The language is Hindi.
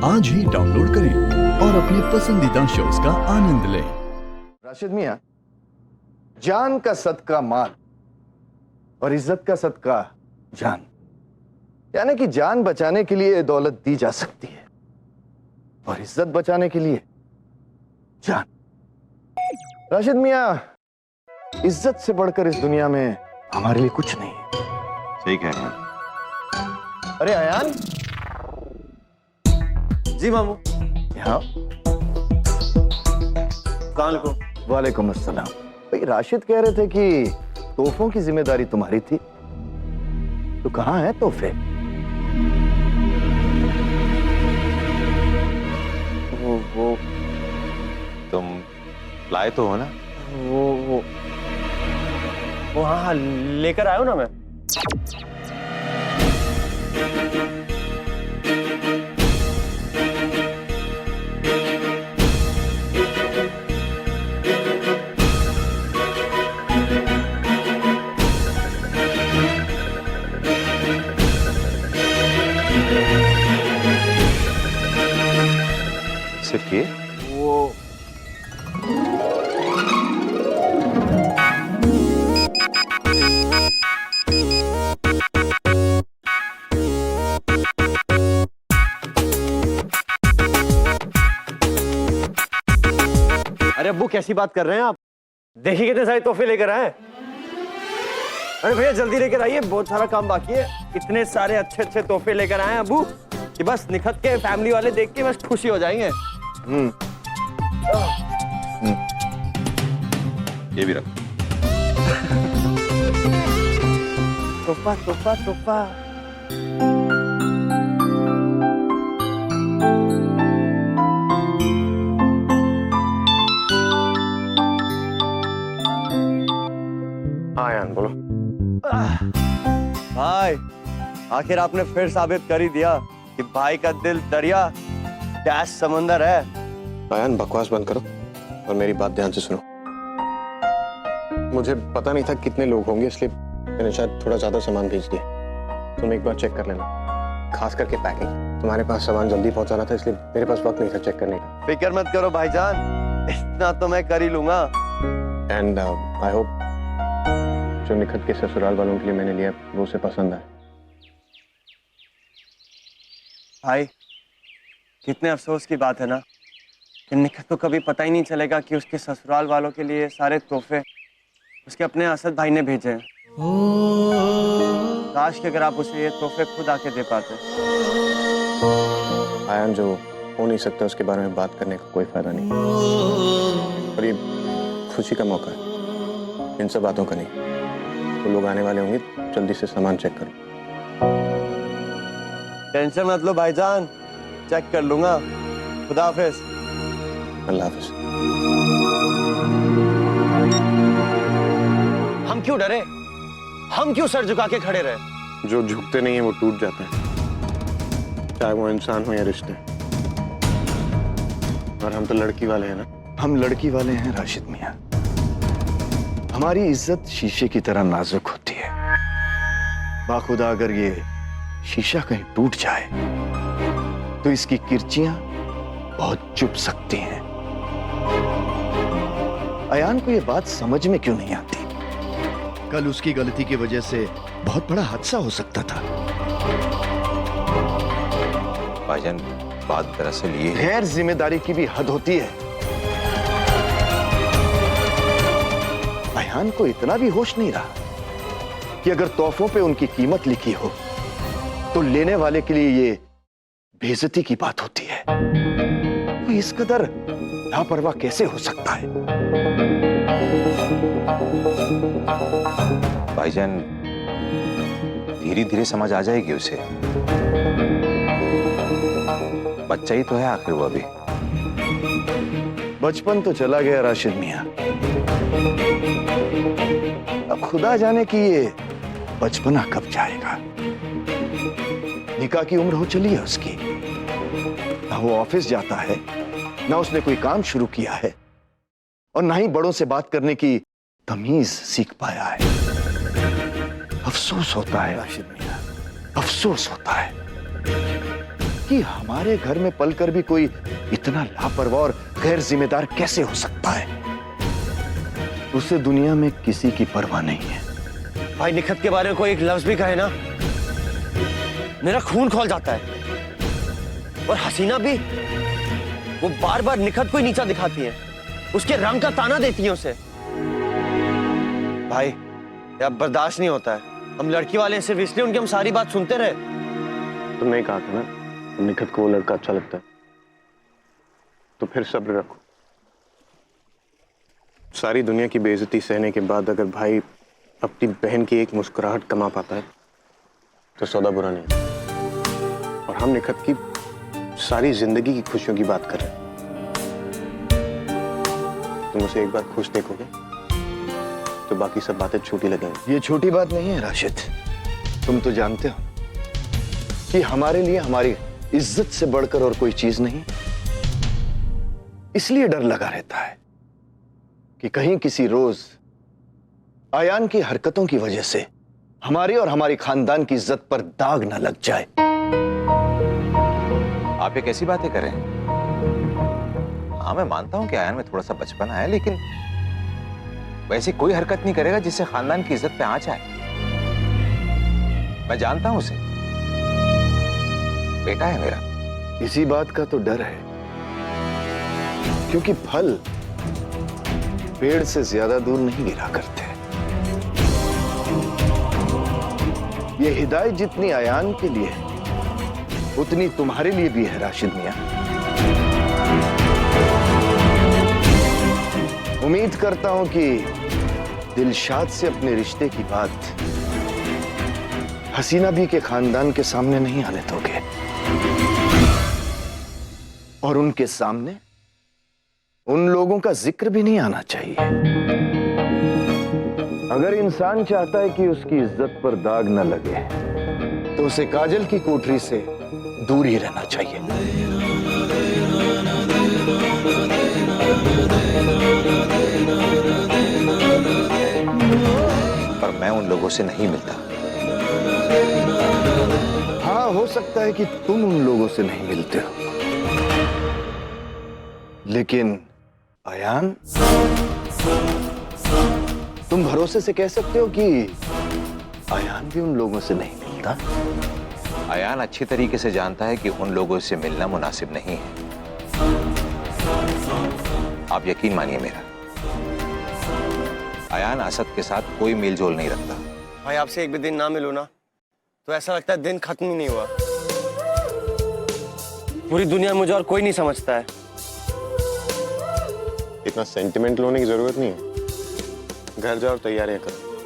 आज ही डाउनलोड करें और अपने पसंदीदा शोज का आनंद लें। राशिद मियां, जान का सदका माल और इज्जत का सदका जान, यानी कि जान बचाने के लिए दौलत दी जा सकती है और इज्जत बचाने के लिए जान। राशिद मियां, इज्जत से बढ़कर इस दुनिया में हमारे लिए कुछ नहीं है। सही कह रहे हैं। अरे अयान। जी मामू। यहाँ। को वालेकुम अस्सलाम। भाई राशिद कह रहे थे कि तोहफों की जिम्मेदारी तुम्हारी थी, तो कहाँ है तोहफे? वो तुम लाए तो हो ना? वो हाँ लेकर आयो ना मैं। सिर्फ ये? वो अरे अब्बू कैसी बात कर रहे हैं आप? देखिए कितने सारे तोहफे लेकर आए। अरे भैया जल्दी लेकर आइए, बहुत सारा काम बाकी है। इतने सारे अच्छे अच्छे तोहफे लेकर आए हैं अब्बू कि बस निखत के फैमिली वाले देख के बस खुशी हो जाएंगे। ये भी रख। तोहफा तोहफा तोहफा। हाँ यान, बोलो। भाई आखिर आपने फिर साबित कर ही दिया कि भाई का दिल दरिया डैश समंदर है। आयान, बकवास बंद करो और मेरी बात ध्यान से सुनो। मुझे पता नहीं था कितने लोग होंगे, इसलिए मैंने शायद थोड़ा ज्यादा सामान भेज दिया। तुम एक बार चेक कर लेना, खास करके पैकिंग। तुम्हारे पास सामान जल्दी पहुंचाना था, इसलिए मेरे पास वक्त नहीं था चेक करने का। फिक्र मत करो भाईजान, इतना तो मैं कर ही लूंगा। एंड आई होप जो निखत के ससुराल वालों के लिए मैंने लिया वो उसे पसंद आए। भाई कितने अफसोस की बात है ना कि निखत को कभी पता ही नहीं चलेगा कि उसके ससुराल वालों के लिए सारे तोहफे उसके अपने असद भाई ने भेजे हैं। काश कि अगर आप उसे ये तोहफे खुद आके दे पाते। आयान, जो हो नहीं सकता उसके बारे में बात करने का कोई फायदा नहीं, और ये खुशी का मौका है, इन सब बातों का नहीं। तो लोग आने वाले होंगे, जल्दी से सामान चेक करो। टेंशन मत लो भाईजान, चेक कर लूंगा। खुदा हाफिज। अल्लाह हाफिज। हम क्यों डरे? हम क्यों सर झुका के खड़े रहे? जो झुकते नहीं है वो टूट जाते हैं, चाहे वो इंसान हो या रिश्ते। और हम तो लड़की वाले हैं ना। हम लड़की वाले हैं राशिद मियां। हमारी इज्जत शीशे की तरह नाजुक होती है। बाखुदा अगर ये शीशा कहीं टूट जाए तो इसकी किरचियां बहुत चुभ सकती हैं। अयान को ये बात समझ में क्यों नहीं आती? कल उसकी गलती की वजह से बहुत बड़ा हादसा हो सकता था। भाईजान, बात दरअसल ये है। गैर जिम्मेदारी की भी हद होती है। अयान को इतना भी होश नहीं रहा कि अगर तोहफों पे उनकी कीमत लिखी हो तो लेने वाले के लिए ये बेइज्जती की बात होती है। वो इस कदर लापरवाह कैसे हो सकता है? भाईजान, धीरे धीरे समझ आ जाएगी उसे। बच्चा ही तो है आखिर वो अभी। बचपन तो चला गया राशिद मियां, अब खुदा जाने कि ये बचपना कब जाएगा। निकाह की उम्र हो चली है उसकी, ना वो ऑफिस जाता है, ना उसने कोई काम शुरू किया है, और ना ही बड़ों से बात करने की तमीज सीख पाया है। अफसोस होता है राशिद मियां, अफसोस होता है। कि हमारे घर में पलकर भी कोई इतना लापरवाह और गैर जिम्मेदार कैसे हो सकता है। उसे दुनिया में किसी की परवाह नहीं है। भाई निखत के बारे में कोई एक लफ्ज भी कहे ना, मेरा खून खौल जाता है। और हसीना भी, वो बार बार निखत को ही नीचा दिखाती है, उसके रंग का ताना देती है उसे। भाई ये अब बर्दाश्त नहीं होता है। हम लड़की वाले सिर्फ इसलिए उनकी हम सारी बात सुनते रहे। तुमने कहा था ना निखत को वो लड़का अच्छा लगता है, तो फिर सब्र रखो। सारी दुनिया की बेइज्जती सहने के बाद अगर भाई अपनी बहन की एक मुस्कुराहट कमा पाता है तो सौदा बुरा नहीं। और हम निखत की सारी जिंदगी की खुशियों की बात कर रहे हैं। तुम उसे एक बार खुश देखोगे तो बाकी सब बातें छोटी लगेंगी। ये छोटी बात नहीं है राशिद। तुम तो जानते हो कि हमारे लिए हमारी इज्जत से बढ़कर और कोई चीज नहीं। इसलिए डर लगा रहता है कि कहीं किसी रोज आयान की हरकतों की वजह से हमारी और हमारी खानदान की इज्जत पर दाग न लग जाए। आप ये कैसी बातें कर रहे हैं? हाँ, मैं मानता हूं कि आयन में थोड़ा सा बचपना है, लेकिन वैसी कोई हरकत नहीं करेगा जिससे खानदान की इज्जत पे आंच आए। मैं जानता हूं उसे, बेटा है मेरा। इसी बात का तो डर है, क्योंकि फल पेड़ से ज्यादा दूर नहीं गिरा करते। ये हिदायत जितनी आयान के लिए उतनी तुम्हारे लिए भी है राशिद मियां। उम्मीद करता हूं कि दिलशाद से अपने रिश्ते की बात हसीना भी के खानदान के सामने नहीं आने दोगे, और उनके सामने उन लोगों का जिक्र भी नहीं आना चाहिए। अगर इंसान चाहता है कि उसकी इज्जत पर दाग न लगे तो उसे काजल की कोठरी से दूर ही रहना चाहिए। पर मैं उन लोगों से नहीं मिलता। हाँ, हो सकता है कि तुम उन लोगों से नहीं मिलते हो, लेकिन आयान, तुम भरोसे से कह सकते हो कि आयान भी उन लोगों से नहीं मिलता। आयान अच्छी तरीके से जानता है कि उन लोगों से मिलना मुनासिब नहीं है। आप यकीन मानिए मेरा, आयान असद के साथ कोई मेलजोल नहीं रखता। भाई आपसे एक भी दिन ना मिलूं ना तो ऐसा लगता है दिन खत्म ही नहीं हुआ। पूरी दुनिया में मुझे और कोई नहीं समझता है। इतना सेंटिमेंटल होने की जरूरत नहीं है। घर जाओ और तैयारियां करो।